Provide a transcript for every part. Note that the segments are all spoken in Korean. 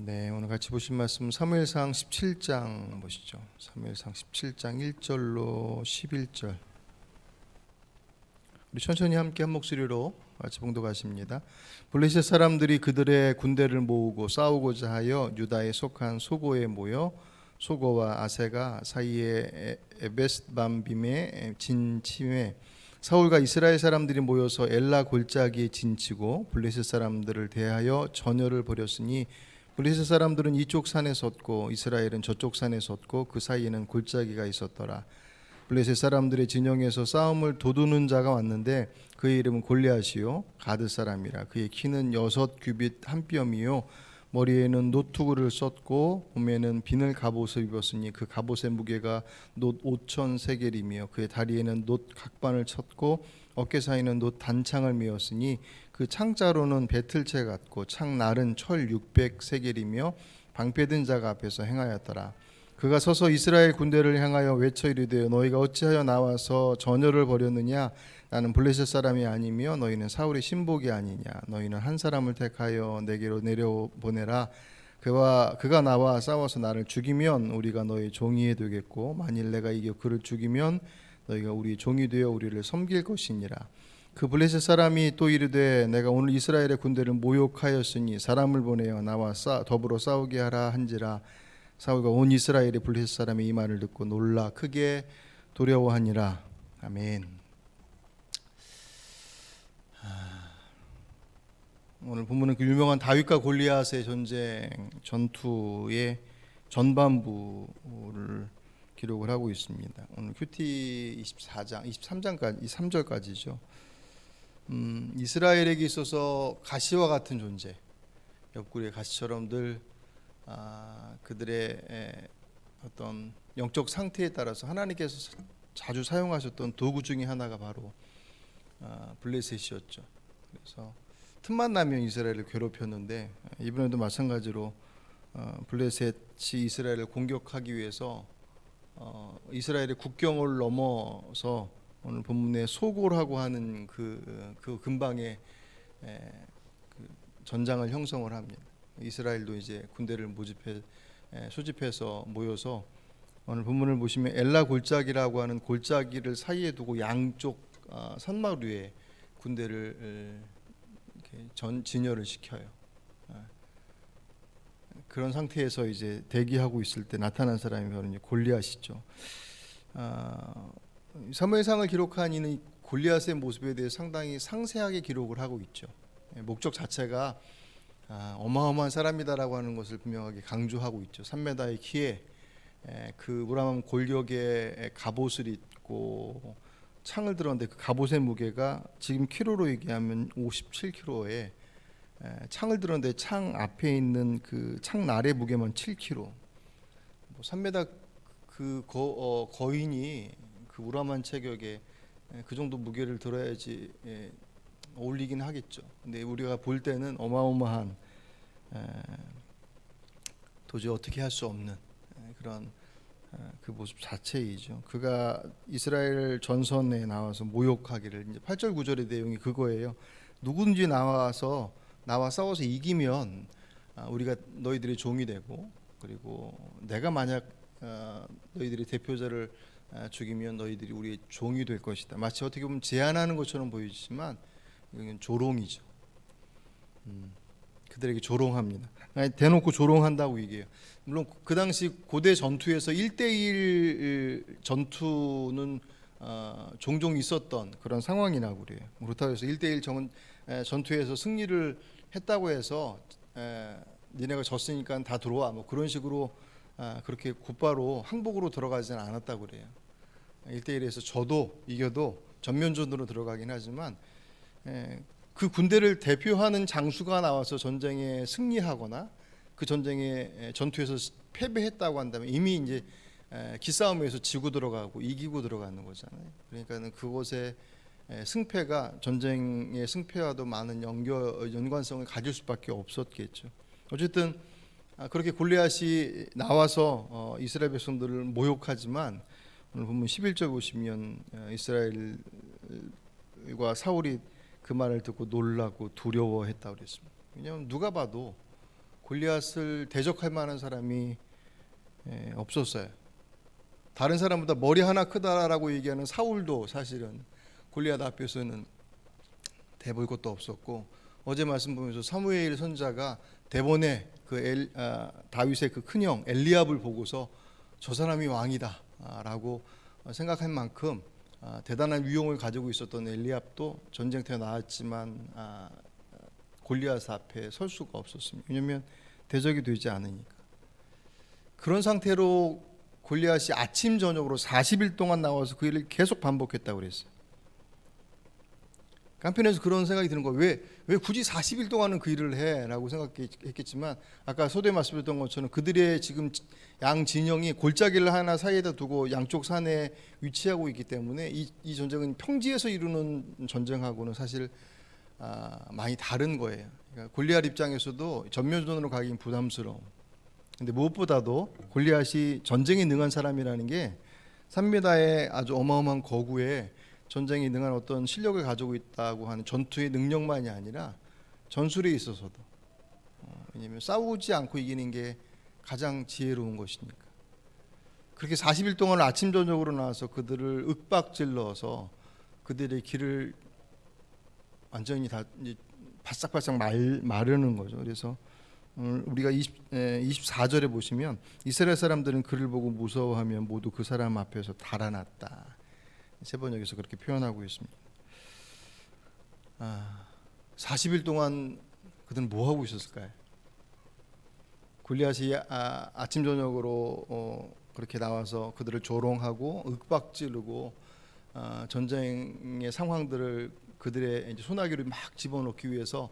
네, 오늘 같이 보신 말씀 사무엘상 17장 보시죠. 사무엘상 17장 1절로 11절. 우리 천천히 함께 한 목소리로 같이 봉독하십니다. 블레셋 사람들이 그들의 군대를 모으고 싸우고자 하여 유다에 속한 소고에 모여 소고와 아세가 사이에 에베스밤빔에 진침에 사울과 이스라엘 사람들이 모여서 엘라 골짜기에 진치고 블레셋 사람들을 대하여 전열을 벌였으니 블레셋 사람들은 이쪽 산에 섰고 이스라엘은 저쪽 산에 섰고 그 사이에는 골짜기가 있었더라. 블레셋 사람들의 진영에서 싸움을 도두는 자가 왔는데 그의 이름은 골리앗이요 가드 사람이라. 그의 키는 6규빗 한 뼘이요 머리에는 노투구를 썼고 몸에는 비늘 갑옷을 입었으니 그 갑옷의 무게가 놋 5천 세겔이며 그의 다리에는 놋 각반을 쳤고 어깨 사이는 놋 단창을 메었으니 그 창자로는 배틀채 같고 창날은 철 600 세겔이며 방패든 자가 앞에서 행하였더라. 그가 서서 이스라엘 군대를 향하여 외쳐 이르되 너희가 어찌하여 나와서 전열을 벌였느냐. 나는 블레셋 사람이 아니며 너희는 사울의 신복이 아니냐. 너희는 한 사람을 택하여 내게로 내려보내라. 그가 나와 싸워서 나를 죽이면 우리가 너희 종이 되겠고 만일 내가 이겨 그를 죽이면 너희가 우리 종이 되어 우리를 섬길 것이니라. 그 블레셋 사람이 또 이르되 내가 오늘 이스라엘의 군대를 모욕하였으니 사람을 보내어 나와 더불어 싸우게 하라 한지라. 사울과 온 이스라엘의 블레셋 사람이 이 말을 듣고 놀라 크게 두려워하니라. 아멘. 오늘 본문은 그 유명한 다윗과 골리앗의 전투의 전반부를 기록을 하고 있습니다. 오늘 큐티 23장까지 3절까지죠. 이스라엘에게 있어서 가시와 같은 존재, 옆구리의 가시처럼 늘 그들의 어떤 영적 상태에 따라서 하나님께서 자주 사용하셨던 도구 중에 하나가 바로 블레셋이었죠. 그래서 틈만 나면 이스라엘을 괴롭혔는데 이번에도 마찬가지로 블레셋이 이스라엘을 공격하기 위해서 이스라엘의 국경을 넘어서 오늘 본문에 소골하고 하는 그 근방에 그 전장을 형성을 합니다. 이스라엘도 이제 군대를 소집해서 모여서 오늘 본문을 보시면 엘라 골짜기라고 하는 골짜기를 사이에 두고 양쪽 산막 위에 군대를 이렇게 진열을 시켜요. 그런 상태에서 이제 대기하고 있을 때 나타난 사람이 바로 이제 골리앗이죠. 사무엘상을 기록한 이는 골리앗의 모습에 대해 상당히 상세하게 기록을 하고 있죠. 목적 자체가 어마어마한 사람이다라고 하는 것을 분명하게 강조하고 있죠. 3m의 키에 그 우람한 골격에 갑옷을 입고 창을 들었는데 그 갑옷의 무게가 지금 키로로 얘기하면 57kg에 창을 들었는데 창 앞에 있는 그 창날의 무게만 7kg. 3m 그 거인이 그 우람한 체격에 그 정도 무게를 들어야지 어울리긴 하겠죠. 근데 우리가 볼 때는 어마어마한 도저히 어떻게 할 수 없는 그런 그 모습 자체이죠. 그가 이스라엘 전선에 나와서 모욕하기를 이제 8절 9절의 내용이 그거예요. 누군지 나와 싸워서 이기면 우리가 너희들의 종이 되고 그리고 내가 만약 너희들의 대표자를 죽이면 너희들이 우리의 종이 될 것이다. 마치 어떻게 보면 제안하는 것처럼 보이지만 이건 조롱이죠. 그들에게 조롱합니다. 대놓고 조롱한다고 얘기해요. 물론 그 당시 고대 전투에서 1대1 전투는 종종 있었던 그런 상황이라고 그래요. 그렇다고 해서 1대1 전투에서 승리를 했다고 해서 니네가 졌으니까 다 들어와 뭐 그런 식으로 그렇게 곧바로 항복으로 들어가지는 않았다고 그래요. 1대1에서 져도 이겨도 전면전으로 들어가긴 하지만 그 군대를 대표하는 장수가 나와서 전쟁에 승리하거나 그 전투에서 패배했다고 한다면 이미 이제 기싸움에서 지고 들어가고 이기고 들어가는 거잖아요. 그러니까는 그곳의 승패가 전쟁의 승패와도 많은 연관성을 가질 수밖에 없었겠죠. 어쨌든 그렇게 골리앗이 나와서 이스라엘 백성들을 모욕하지만 오늘 보면 11절 보시면 이스라엘과 사울이 그 말을 듣고 놀라고 두려워했다고 그랬습니다. 왜냐하면 누가 봐도 골리앗을 대적할 만한 사람이 없었어요. 다른 사람보다 머리 하나 크다라고 얘기하는 사울도 사실은 골리앗 앞에서는 대볼 것도 없었고, 어제 말씀 보면서 사무엘 선지자가 대본에 다윗의 그 큰형 엘리압을 보고서 저 사람이 왕이다라고 생각할 만큼 대단한 위용을 가지고 있었던 엘리압도 전쟁터에 나왔지만 골리앗 앞에 설 수가 없었습니다. 왜냐하면 대적이 되지 않으니까. 그런 상태로 골리앗이 아침 저녁으로 40일 동안 나와서 그 일을 계속 반복했다고 그랬어요. 한편에서 그런 생각이 드는 거예요. 왜 굳이 40일 동안은 그 일을 해? 라고 생각했겠지만, 아까 소도에 말씀드렸던 것처럼 그들의 지금 양 진영이 골짜기를 하나 사이에다 두고 양쪽 산에 위치하고 있기 때문에 이 전쟁은 평지에서 이루는 전쟁하고는 사실 많이 다른 거예요. 그러니까 골리앗 입장에서도 전면전으로 가긴 부담스러워. 근데 무엇보다도 골리앗이 전쟁에 능한 사람이라는 게 3m의 아주 어마어마한 거구에 전쟁에 능한 어떤 실력을 가지고 있다고 하는 전투의 능력만이 아니라 전술에 있어서도, 왜냐하면 싸우지 않고 이기는 게 가장 지혜로운 것이니까. 그렇게 40일 동안 아침 저녁으로 나와서 그들을 윽박질러서 그들의 길을 완전히 다 바싹바싹 마르는 거죠. 그래서 우리가 24절에 보시면 이스라엘 사람들은 그를 보고 무서워하며 모두 그 사람 앞에서 달아났다. 세 번역에서 그렇게 표현하고 있습니다. 40일 동안 그들은 뭐 하고 있었을까요? 골리앗이 아침 저녁으로 그렇게 나와서 그들을 조롱하고 윽박지르고 전쟁의 상황들을 그들의 이제 소나기를 막 집어넣기 위해서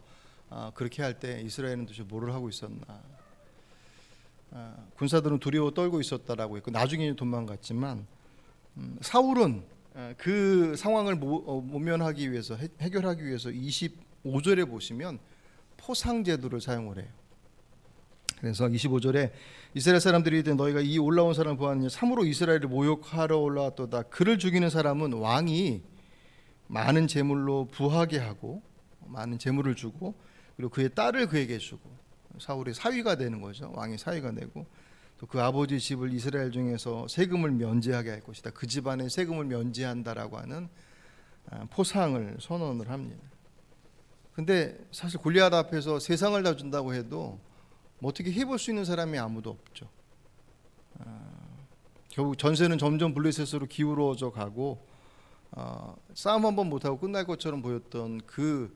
그렇게 할 때 이스라엘은 도대체 뭐를 하고 있었나? 군사들은 두려워 떨고 있었다라고 했고, 나중에 도망갔지만 사울은 그 상황을 모면하기 위해서, 해결하기 위해서 25절에 보시면 포상 제도를 사용을 해요. 그래서 25절에 이스라엘 사람들이 이르되 너희가 이 올라온 사람을 보았느냐? 참으로 이스라엘을 모욕하러 올라왔도다. 그를 죽이는 사람은 왕이 많은 재물로 부하게 하고 많은 재물을 주고, 그리고 그의 딸을 그에게 주고, 사울의 사위가 되는 거죠. 왕의 사위가 되고, 또 그 아버지 집을 이스라엘 중에서 세금을 면제하게 할 것이다. 그 집안에 세금을 면제한다라고 하는 포상을 선언을 합니다. 근데 사실 골리앗 앞에서 세상을 다 준다고 해도 뭐 어떻게 해볼 수 있는 사람이 아무도 없죠. 결국 전세는 점점 블레셋으로 기울어져 가고 싸움 한번 못하고 끝날 것처럼 보였던 그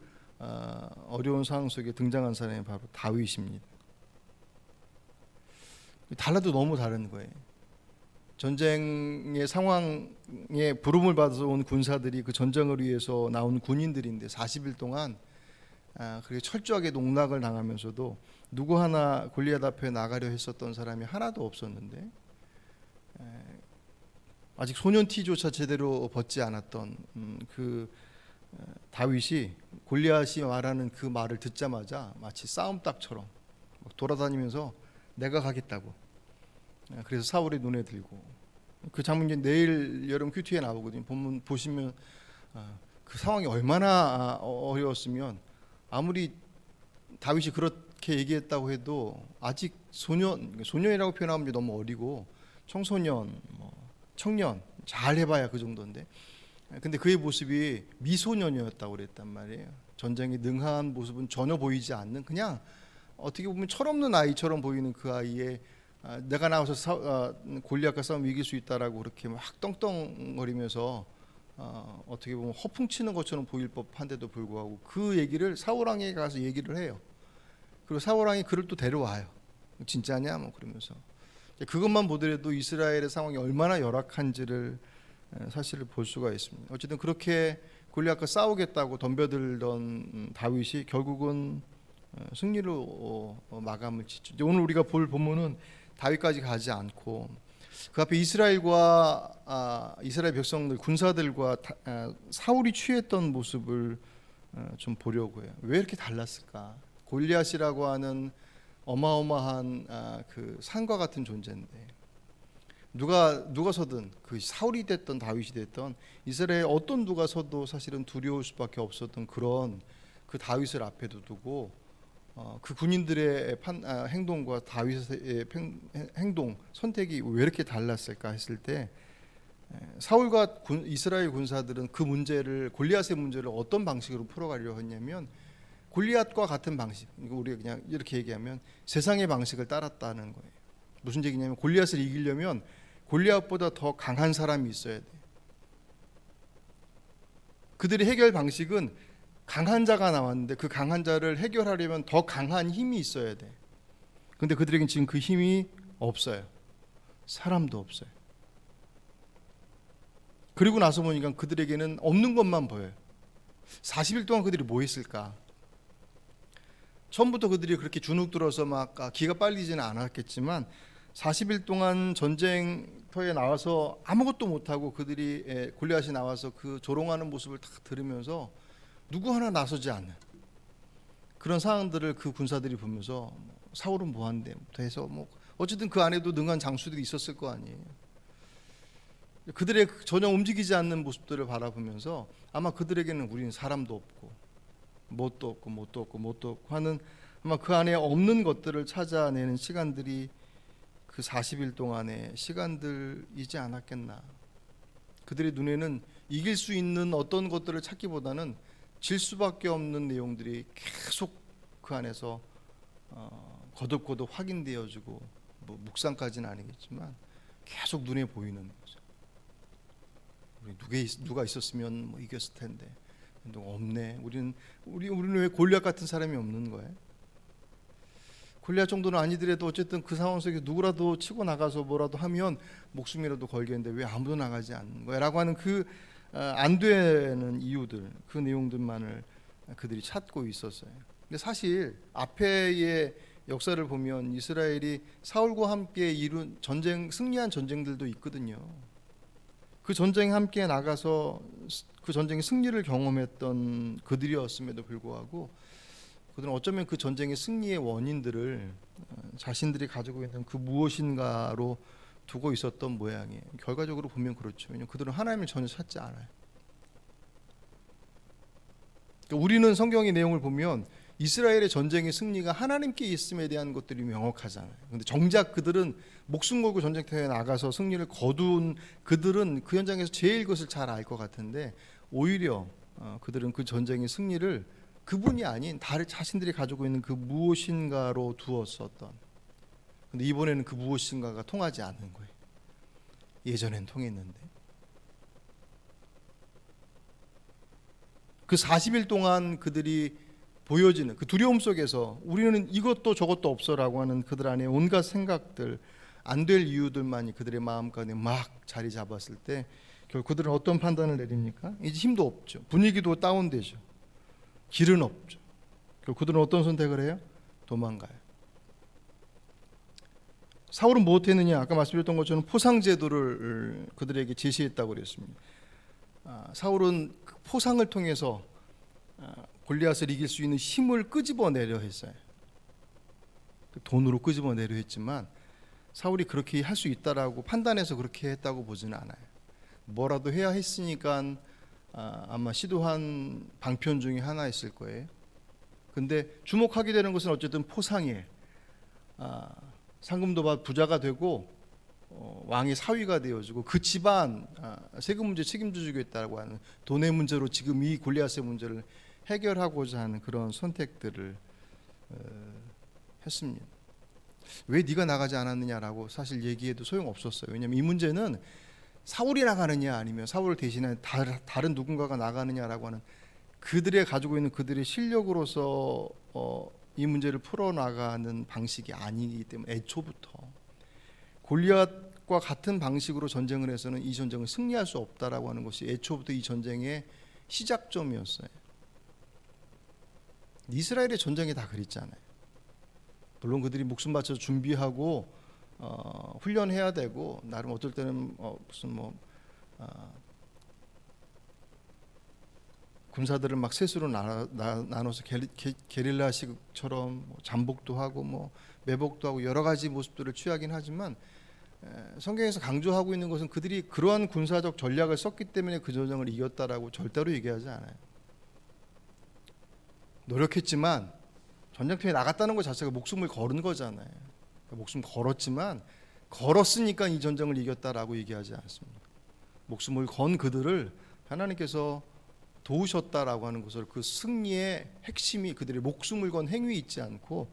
어려운 상황 속에 등장한 사람이 바로 다윗입니다. 달라도 너무 다른 거예요. 전쟁의 상황에 부름을 받아서 온 군사들이 그 전쟁을 위해서 나온 군인들인데 40일 동안 그렇게 철저하게 농락을 당하면서도 누구 하나 골리앗 앞에 나가려 했었던 사람이 하나도 없었는데, 아직 소년 티조차 제대로 벗지 않았던 그 다윗이 골리앗이 말하는 그 말을 듣자마자 마치 싸움닭처럼 돌아다니면서 내가 가겠다고. 그래서 사울의 눈에 들고, 그 장면이 내일 여름 큐티에 나오거든요. 보시면 그 상황이 얼마나 어려웠으면, 아무리 다윗이 그렇게 얘기했다고 해도 아직 소년이라고 표현하면 너무 어리고 청소년, 청년 잘 해봐야 그 정도인데, 근데 그의 모습이 미소년이었다고 그랬단 말이에요. 전쟁에 능한 모습은 전혀 보이지 않는, 그냥 어떻게 보면 철없는 아이처럼 보이는 그 아이의 내가 나와서 골리앗과 싸움 이길 수 있다라고 그렇게 막 떵떵거리면서 어떻게 보면 허풍치는 것처럼 보일 법한데도 불구하고 그 얘기를 사울왕에게 가서 얘기를 해요. 그리고 사울왕이 그를 또 데려와요. 진짜냐 뭐 그러면서. 그것만 보더라도 이스라엘의 상황이 얼마나 열악한지를 사실을 볼 수가 있습니다. 어쨌든 그렇게 골리앗과 싸우겠다고 덤벼들던 다윗이 결국은 승리로 마감을 짓죠. 오늘 우리가 볼 본문은 다윗까지 가지 않고 그 앞에 이스라엘과 이스라엘 백성들, 군사들과 사울이 취했던 모습을 좀 보려고 해요. 왜 이렇게 달랐을까? 골리앗이라고 하는 어마어마한 그 산과 같은 존재인데, 누가 서든, 그 사울이 됐던 다윗이 됐던 이스라엘 어떤 누가 서도 사실은 두려울 수밖에 없었던 그런 그 다윗을 앞에 두고 그 군인들의 행동과 다윗의 행동 선택이 왜 이렇게 달랐을까 했을 때 사울과 이스라엘 군사들은 그 문제를 골리앗의 문제를 어떤 방식으로 풀어가려고 했냐면 골리앗과 같은 방식, 우리가 그냥 이렇게 얘기하면 세상의 방식을 따랐다는 거예요. 무슨 얘기냐면 골리앗을 이기려면 골리앗보다 더 강한 사람이 있어야 돼. 그들의 해결 방식은 강한 자가 나왔는데 그 강한 자를 해결하려면 더 강한 힘이 있어야 돼. 근데 그들에겐 지금 그 힘이 없어요. 사람도 없어요. 그리고 나서 보니까 그들에게는 없는 것만 보여요. 40일 동안 그들이 뭐 했을까? 처음부터 그들이 그렇게 주눅 들어서 막 기가 빨리지는 않았겠지만 40일 동안 전쟁터에 나와서 아무것도 못하고 그들이 골리앗이 나와서 그 조롱하는 모습을 딱 들으면서 누구 하나 나서지 않는 그런 상황들을 그 군사들이 보면서 사울은 뭐한대 해서 어쨌든 그 안에도 능한 장수들이 있었을 거 아니에요. 그들의 전혀 움직이지 않는 모습들을 바라보면서 아마 그들에게는 우리는 사람도 없고 뭣도 없고 하는 아마 그 안에 없는 것들을 찾아내는 시간들이 그 40일 동안의 시간들이지 않았겠나. 그들의 눈에는 이길 수 있는 어떤 것들을 찾기보다는 질 수밖에 없는 내용들이 계속 그 안에서 거듭거듭 확인되어지고 묵상까지는 아니겠지만 계속 눈에 보이는 거죠. 누가 있었으면 이겼을 텐데 없네. 우리는 왜 골리앗 같은 사람이 없는 거예요? 골리앗 정도는 아니더라도 어쨌든 그 상황 속에 누구라도 치고 나가서 뭐라도 하면 목숨이라도 걸겠는데 왜 아무도 나가지 않는 거야라고 하는 그 안 되는 이유들, 그 내용들만을 그들이 찾고 있었어요. 근데 사실 앞에의 역사를 보면 이스라엘이 사울과 함께 이룬 승리한 전쟁들도 있거든요. 그 전쟁에 함께 나가서 그 전쟁의 승리를 경험했던 그들이었음에도 불구하고 그들은 어쩌면 그 전쟁의 승리의 원인들을 자신들이 가지고 있는 그 무엇인가로 두고 있었던 모양이에요. 결과적으로 보면 그렇죠. 왜냐하면 그들은 하나님을 전혀 찾지 않아요. 그러니까 우리는 성경의 내용을 보면 이스라엘의 전쟁의 승리가 하나님께 있음에 대한 것들이 명확하잖아요. 그런데 정작 그들은 목숨 걸고 전쟁터에 나가서 승리를 거둔 그들은 그 현장에서 제일 그것을 잘 알 것 같은데 오히려 그들은 그 전쟁의 승리를 그분이 아닌 자신들이 가지고 있는 그 무엇인가로 두었었던. 근데 이번에는 그 무엇인가가 통하지 않는 거예요. 예전엔 통했는데. 그 40일 동안 그들이 보여지는 그 두려움 속에서 우리는 이것도 저것도 없어라고 하는 그들 안에 온갖 생각들, 안 될 이유들만이 그들의 마음 가운데 막 자리 잡았을 때 결국 그들은 어떤 판단을 내립니까? 이제 힘도 없죠. 분위기도 다운되죠. 길은 없죠. 결국 그들은 어떤 선택을 해요? 도망가요. 사울은 무엇했느냐? 아까 말씀드렸던 것처럼 포상제도를 그들에게 제시했다고 그랬습니다. 사울은 그 포상을 통해서 골리앗을 이길 수 있는 힘을 끄집어내려 했어요. 돈으로 끄집어내려 했지만 사울이 그렇게 할 수 있다라고 판단해서 그렇게 했다고 보지는 않아요. 뭐라도 해야 했으니까 아마 시도한 방편 중에 하나였을 거예요. 근데 주목하게 되는 것은 어쨌든 포상이에요. 상금도밭 부자가 되고 왕의 사위가 되어지고 그 집안 세금 문제 책임져 주겠다고 하는 돈의 문제로 지금 이 골리앗의 문제를 해결하고자 하는 그런 선택들을 했습니다. 왜 네가 나가지 않았느냐라고 사실 얘기해도 소용없었어요. 왜냐하면 이 문제는 사울이 나가느냐 아니면 사울을 대신해 다른 누군가가 나가느냐라고 하는 그들의 가지고 있는 그들의 실력으로서 이 문제를 풀어나가는 방식이 아니기 때문에 애초부터 골리앗과 같은 방식으로 전쟁을 해서는 이 전쟁을 승리할 수 없다라고 하는 것이 애초부터 이 전쟁의 시작점이었어요. 이스라엘의 전쟁이 다 그랬잖아요. 물론 그들이 목숨 바쳐서 준비하고 훈련해야 되고 나름 어떨 때는 무슨 군사들을 막 셋으로 나눠서 게릴라식처럼 잠복도 하고 매복도 하고 여러 가지 모습들을 취하긴 하지만 성경에서 강조하고 있는 것은 그들이 그러한 군사적 전략을 썼기 때문에 그 전쟁을 이겼다라고 절대로 얘기하지 않아요. 노력했지만 전쟁터에 나갔다는 것 자체가 목숨을 걸은 거잖아요. 목숨 걸었지만 걸었으니까 이 전쟁을 이겼다라고 얘기하지 않습니다. 목숨을 건 그들을 하나님께서 도우셨다라고 하는 것을, 그 승리의 핵심이 그들의 목숨을 건 행위에 있지 않고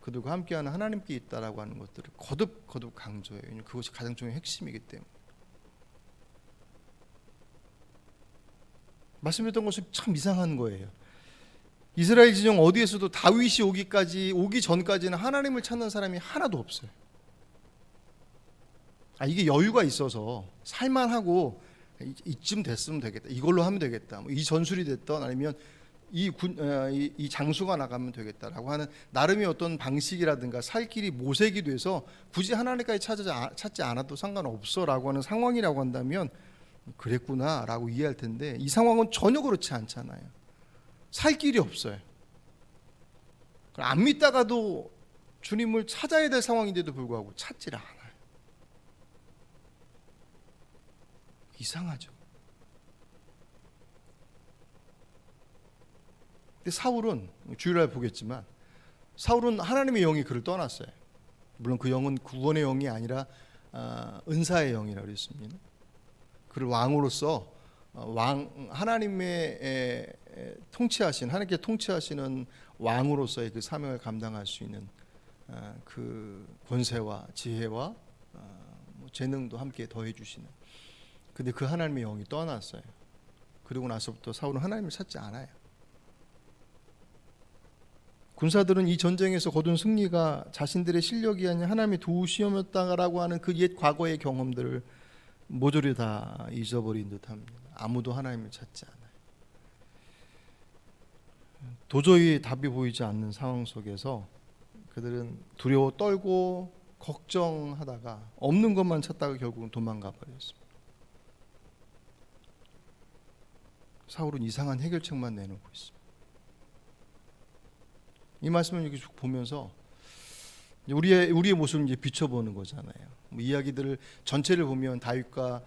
그들과 함께하는 하나님께 있다라고 하는 것들을 거듭 강조해요. 왜냐하면 그것이 가장 중요한 핵심이기 때문에. 말씀드렸던 것이 참 이상한 거예요. 이스라엘 진영 어디에서도 다윗이 오기 전까지는 하나님을 찾는 사람이 하나도 없어요. 이게 여유가 있어서 살만하고 이쯤 됐으면 되겠다, 이걸로 하면 되겠다, 이 전술이 됐던 아니면 이 장수가 나가면 되겠다라고 하는 나름의 어떤 방식이라든가 살 길이 모색이 돼서 굳이 하나님까지 찾지 않아도 상관없어라고 하는 상황이라고 한다면 그랬구나라고 이해할 텐데, 이 상황은 전혀 그렇지 않잖아요. 살 길이 없어요. 안 믿다가도 주님을 찾아야 될 상황인데도 불구하고 찾지를 않아요. 이상하죠. 근데 사울은, 주일날 보겠지만 사울은 하나님의 영이 그를 떠났어요. 물론 그 영은 구원의 영이 아니라 은사의 영이라고 그랬습니다. 그를 왕으로서 하나님의 통치하신, 하나님께 통치하시는 왕으로서의 그 사명을 감당할 수 있는 그 권세와 지혜와 재능도 함께 더해 주시는, 근데 그 하나님의 영이 떠났어요. 그리고 나서부터 사울은 하나님을 찾지 않아요. 군사들은 이 전쟁에서 거둔 승리가 자신들의 실력이 아닌 하나님의 도우시험이었다라고 하는 그 옛 과거의 경험들을 모조리 다 잊어버린 듯합니다. 아무도 하나님을 찾지 않아요. 도저히 답이 보이지 않는 상황 속에서 그들은 두려워 떨고 걱정하다가 없는 것만 찾다가 결국은 도망가 버렸습니다. 사울은 이상한 해결책만 내놓고 있습니다. 이 말씀을 이렇게 쭉 보면서 우리의 모습을 이제 비춰보는 거잖아요. 이야기들을 전체를 보면 다윗과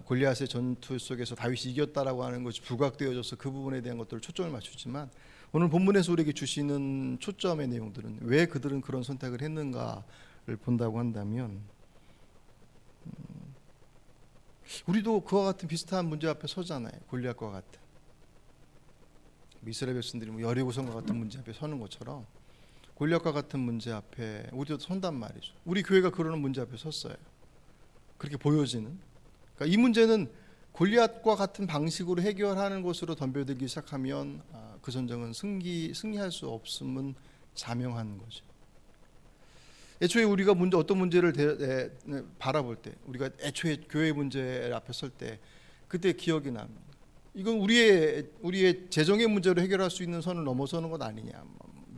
골리앗의 전투 속에서 다윗이 이겼다라고 하는 것이 부각되어져서 그 부분에 대한 것들을 초점을 맞추지만, 오늘 본문에서 우리에게 주시는 초점의 내용들은 왜 그들은 그런 선택을 했는가를 본다고 한다면, 우리도 그와 같은 비슷한 문제 앞에 서잖아요. 골리앗과 같은, 이스라엘 백성들이 여리고성과 같은 문제 앞에 서는 것처럼 골리앗과 같은 문제 앞에 우리도 선단 말이죠. 우리 교회가 그러는 문제 앞에 섰어요. 그렇게 보여지는, 그러니까 이 문제는 골리앗과 같은 방식으로 해결하는 것으로 덤벼들기 시작하면 그 전쟁은 승리할 수 없음은 자명한 거죠. 애초에 우리가 어떤 문제를 바라볼 때, 우리가 애초에 교회 문제 앞에 설 때 그때 기억이 납니다. 이건 우리의 재정의 문제로 해결할 수 있는 선을 넘어서는 것 아니냐.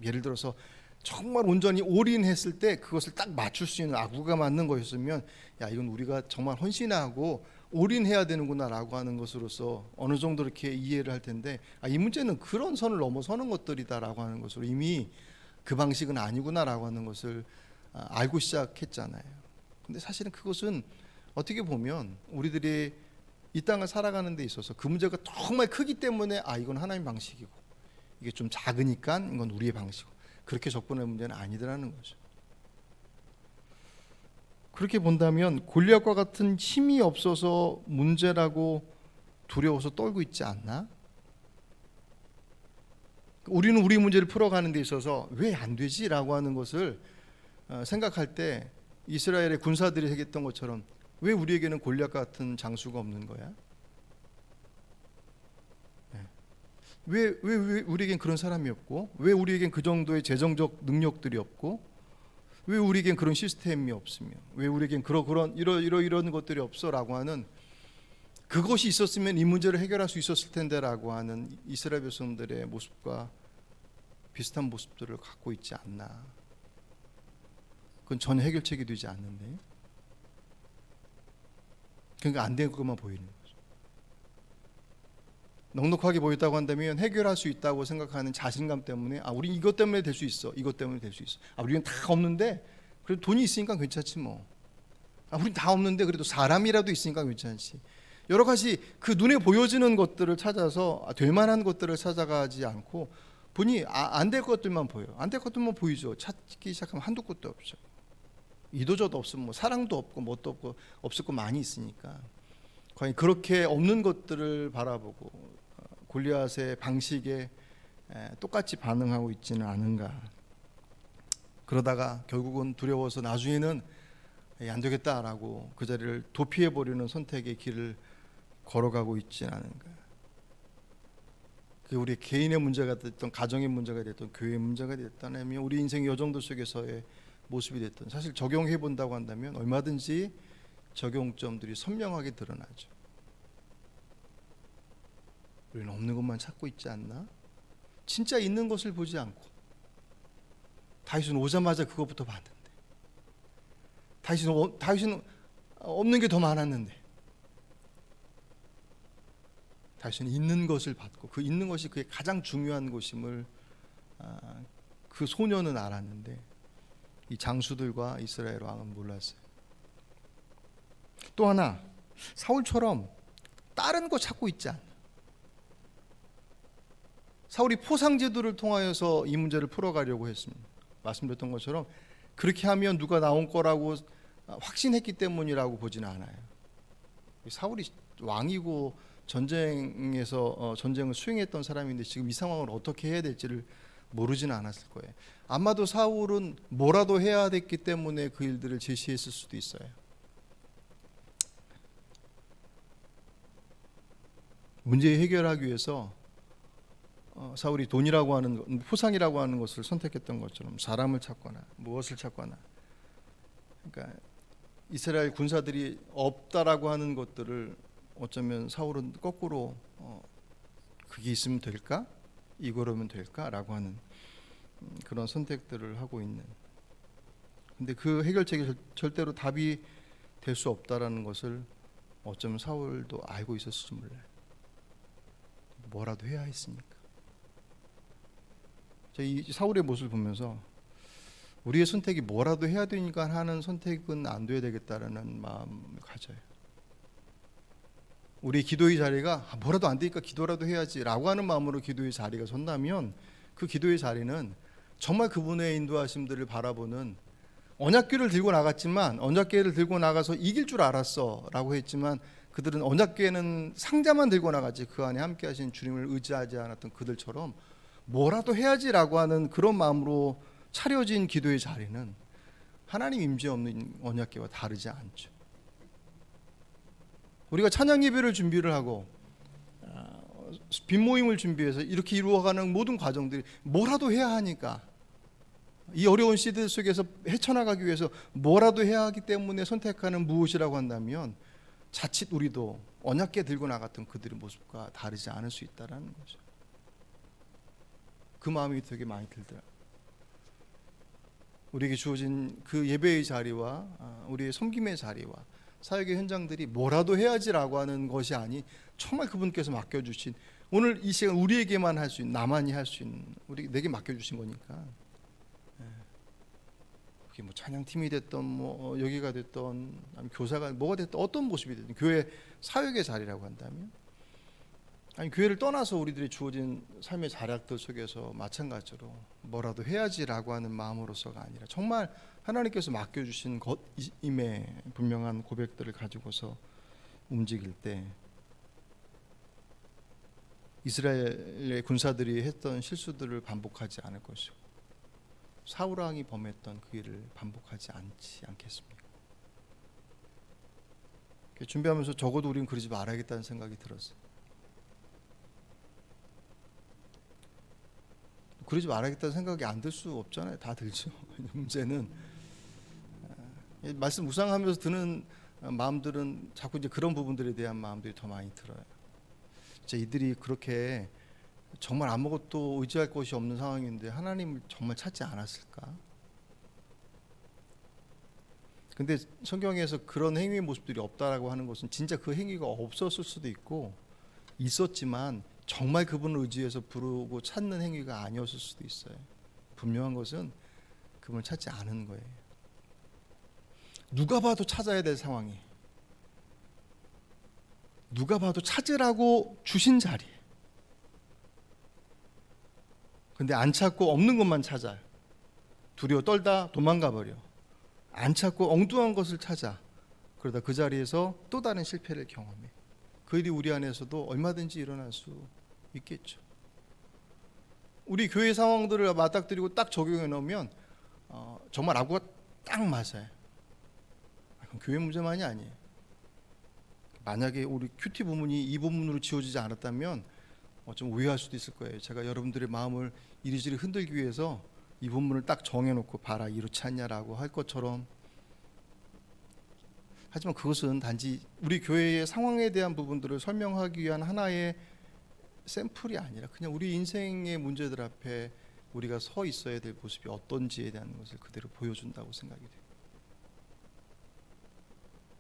예를 들어서 정말 온전히 올인했을 때 그것을 딱 맞출 수 있는 아구가 맞는 것이었으면, 야, 이건 우리가 정말 헌신하고 올인해야 되는구나라고 하는 것으로서 어느 정도 이렇게 이해를 할 텐데, 이 문제는 그런 선을 넘어서는 것들이다라고 하는 것으로 이미 그 방식은 아니구나라고 하는 것을 알고 시작했잖아요. 근데 사실은 그것은 어떻게 보면 우리들이 이 땅을 살아가는 데 있어서 그 문제가 정말 크기 때문에 이건 하나님 방식이고, 이게 좀 작으니까 이건 우리의 방식이고, 그렇게 접근할 문제는 아니더라는 거죠. 그렇게 본다면 골리앗과 같은 힘이 없어서 문제라고 두려워서 떨고 있지 않나? 우리는 우리 문제를 풀어가는 데 있어서 왜 안 되지라고 하는 것을 생각할 때 이스라엘의 군사들이 했던 것처럼, 왜 우리에게는 골리앗 같은 장수가 없는 거야? 왜 우리에겐 그런 사람이 없고, 왜 우리에겐 그 정도의 재정적 능력들이 없고, 왜 우리에겐 그런 시스템이 없으며, 왜 우리에겐 이런 것들이 없어라고 하는, 그것이 있었으면 이 문제를 해결할 수 있었을 텐데라고 하는 이스라엘 백성들의 모습과 비슷한 모습들을 갖고 있지 않나? 그건 전혀 해결책이 되지 않는데, 그러니까 안 되는 것만 보이는 거죠. 넉넉하게 보였다고 한다면 해결할 수 있다고 생각하는 자신감 때문에, 우리 이것 때문에 될 수 있어, 이것 때문에 될 수 있어. 우리는 다 없는데 그래도 돈이 있으니까 괜찮지 뭐. 우린 다 없는데 그래도 사람이라도 있으니까 괜찮지. 여러 가지 그 눈에 보여지는 것들을 찾아서 될 만한 것들을 찾아가지 않고, 보니 안 될 것들만 보여요. 안 될 것들만 보이죠. 찾기 시작하면 한두 곳도 없죠. 이도저도 없으면 뭐 사랑도 없고 뭣도 없고 없을 거 많이 있으니까 과연 그렇게 없는 것들을 바라보고 골리앗의 방식에 똑같이 반응하고 있지는 않은가. 그러다가 결국은 두려워서 나중에는 안 되겠다라고 그 자리를 도피해버리는 선택의 길을 걸어가고 있지는 않은가. 그게 우리 개인의 문제가 됐던, 가정의 문제가 됐던, 교회의 문제가 됐던, 아니면 우리 인생의 여정도 속에서의 모습이 됐던, 사실 적용해 본다고 한다면 얼마든지 적용점들이 선명하게 드러나죠. 우리는 없는 것만 찾고 있지 않나? 진짜 있는 것을 보지 않고 다윗은 오자마자 그것부터 봤는데, 다윗은 없는 게 더 많았는데 다윗은 있는 것을 받고 그 있는 것이 그의 가장 중요한 것임을 그 소년은 알았는데 이 장수들과 이스라엘 왕은 몰랐어요. 또 하나, 사울처럼 다른 거 찾고 있지 않나. 사울이 포상제도를 통하여서 이 문제를 풀어가려고 했습니다. 말씀드렸던 것처럼 그렇게 하면 누가 나온 거라고 확신했기 때문이라고 보지는 않아요. 사울이 왕이고 전쟁에서 전쟁을 수행했던 사람인데 지금 이 상황을 어떻게 해야 될지를 모르지는 않았을 거예요. 아마도 사울은 뭐라도 해야 됐기 때문에 그 일들을 제시했을 수도 있어요. 문제 해결하기 위해서 사울이 돈이라고 하는 포상이라고 하는 것을 선택했던 것처럼 사람을 찾거나 무엇을 찾거나, 그러니까 이스라엘 군사들이 없다라고 하는 것들을 어쩌면 사울은 거꾸로 그게 있으면 될까? 이거라면 될까라고 하는 그런 선택들을 하고 있는. 근데 그 해결책이 절대로 답이 될 수 없다라는 것을 어쩌면 사울도 알고 있었을지 몰라요. 뭐라도 해야 했으니까. 이 사울의 모습을 보면서 우리의 선택이 뭐라도 해야 되니까 하는 선택은 안 돼야 되겠다라는 마음을 가져요. 우리 기도의 자리가 뭐라도 안 되니까 기도라도 해야지라고 하는 마음으로 기도의 자리가 선다면 그 기도의 자리는 정말 그분의 인도하심들을 바라보는, 언약궤를 들고 나갔지만 언약궤를 들고 나가서 이길 줄 알았어 라고 했지만 그들은 언약궤는 상자만 들고 나갔지 그 안에 함께 하신 주님을 의지하지 않았던 그들처럼 뭐라도 해야지라고 하는 그런 마음으로 차려진 기도의 자리는 하나님 임재 없는 언약궤와 다르지 않죠. 우리가 찬양 예배를 준비를 하고 빈모임을 준비해서 이렇게 이루어가는 모든 과정들이 뭐라도 해야 하니까, 이 어려운 시대 속에서 헤쳐나가기 위해서 뭐라도 해야 하기 때문에 선택하는 무엇이라고 한다면 자칫 우리도 언약궤 들고 나갔던 그들의 모습과 다르지 않을 수 있다는 거죠. 그 마음이 되게 많이 들더라고요. 우리에게 주어진 그 예배의 자리와 우리의 섬김의 자리와 사역의 현장들이 뭐라도 해야지라고 하는 것이 아니, 정말 그분께서 맡겨주신, 오늘 이 시간 우리에게만 할 수 있는, 나만이 할 수 있는, 내게 맡겨주신 거니까. 그게 뭐 찬양팀이 됐던, 뭐 여기가 됐던, 아니면 교사가 뭐가 됐던, 어떤 모습이 됐든 교회 사역의 자리라고 한다면, 아니 교회를 떠나서 우리들이 주어진 삶의 자략들 속에서 마찬가지로 뭐라도 해야지라고 하는 마음으로서가 아니라 정말 하나님께서 맡겨주신 것임에 분명한 고백들을 가지고서 움직일 때 이스라엘의 군사들이 했던 실수들을 반복하지 않을 것이고 사울 왕이 범했던 그 일을 반복하지 않겠습니까? 준비하면서 적어도 우리는 그러지 말아야겠다는 생각이 들었어요. 그러지 말아야겠다는 생각이 안 들 수 없잖아요. 다 들죠. 문제는 말씀 묵상하면서 드는 마음들은 자꾸 이제 그런 부분들에 대한 마음들이 더 많이 들어요. 진짜 이들이 그렇게 정말 아무것도 의지할 것이 없는 상황인데 하나님을 정말 찾지 않았을까? 근데 성경에서 그런 행위의 모습들이 없다라고 하는 것은 진짜 그 행위가 없었을 수도 있고 있었지만 정말 그분을 의지해서 부르고 찾는 행위가 아니었을 수도 있어요. 분명한 것은 그분을 찾지 않은 거예요. 누가 봐도 찾아야 될 상황이, 누가 봐도 찾으라고 주신 자리에 근데 안 찾고 없는 것만 찾아요. 두려워 떨다 도망가 버려. 안 찾고 엉뚱한 것을 찾아. 그러다 그 자리에서 또 다른 실패를 경험해. 그 일이 우리 안에서도 얼마든지 일어날 수 있겠죠. 우리 교회 상황들을 맞닥뜨리고 딱 적용해 놓으면 정말 아구가 딱 맞아요. 그건 교회 문제만이 아니에요. 만약에 우리 큐티 부문이 이 부문으로 지어지지 않았다면 좀 오해할 수도 있을 거예요. 제가 여러분들의 마음을 이리저리 흔들기 위해서 이 부문을 딱 정해놓고 봐라 이렇지 않냐라고 할 것처럼. 하지만 그것은 단지 우리 교회의 상황에 대한 부분들을 설명하기 위한 하나의 샘플이 아니라 그냥 우리 인생의 문제들 앞에 우리가 서 있어야 될 모습이 어떤지에 대한 것을 그대로 보여준다고 생각이 돼요.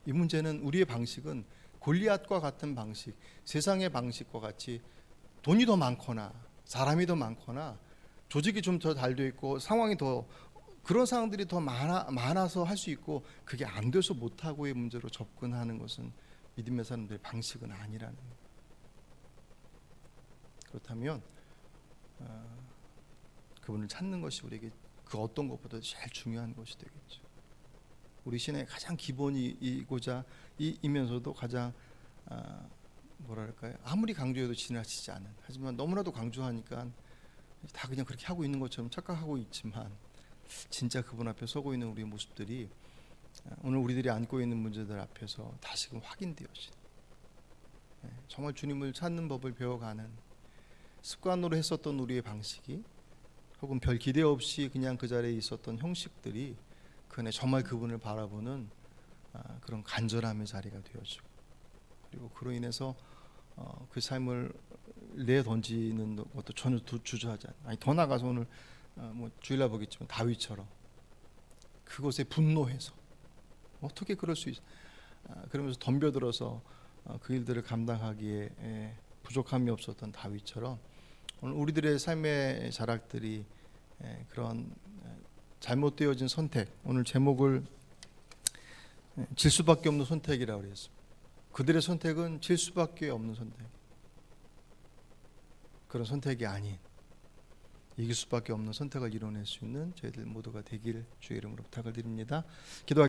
이 문제는 우리의 방식은 골리앗과 같은 방식, 세상의 방식과 같이 돈이 더 많거나 사람이 더 많거나 조직이 좀 더 잘 돼 있고 상황이 더 그런 상황들이 더 많아서 할 수 있고 그게 안 돼서 못하고의 문제로 접근하는 것은 믿음의 사람들의 방식은 아니라는 거예요. 그렇다면 그분을 찾는 것이 우리에게 그 어떤 것보다 제일 중요한 것이 되겠죠. 우리 신의 가장 기본이고자 이면서도 가장 뭐랄까요, 아무리 강조해도 지나치지 않은, 하지만 너무나도 강조하니까 다 그냥 그렇게 하고 있는 것처럼 착각하고 있지만 진짜 그분 앞에 서고 있는 우리의 모습들이 오늘 우리들이 안고 있는 문제들 앞에서 다시금 확인되어진, 정말 주님을 찾는 법을 배워가는 습관으로 했었던 우리의 방식이 혹은 별 기대 없이 그냥 그 자리에 있었던 형식들이 그 안에 정말 그분을 바라보는 그런 간절함의 자리가 되어지고, 그리고 그로 인해서 그 삶을 내던지는 것도 전혀 주저하지 않아요. 아니 더 나가서 오늘 뭐 주일날 보겠지만 다윗처럼 그것에 분노해서 어떻게 그럴 수 있어? 그러면서 덤벼들어서 그 일들을 감당하기에 부족함이 없었던 다윗처럼 오늘 우리들의 삶의 자락들이 그런 잘못되어진 선택, 오늘 제목을 질 수밖에 없는 선택이라고 그랬습니다. 그들의 선택은 질 수밖에 없는 선택, 그런 선택이 아닌 이길 수밖에 없는 선택을 이뤄낼 수 있는 저희들 모두가 되길 주의 이름으로 부탁을 드립니다. 기도할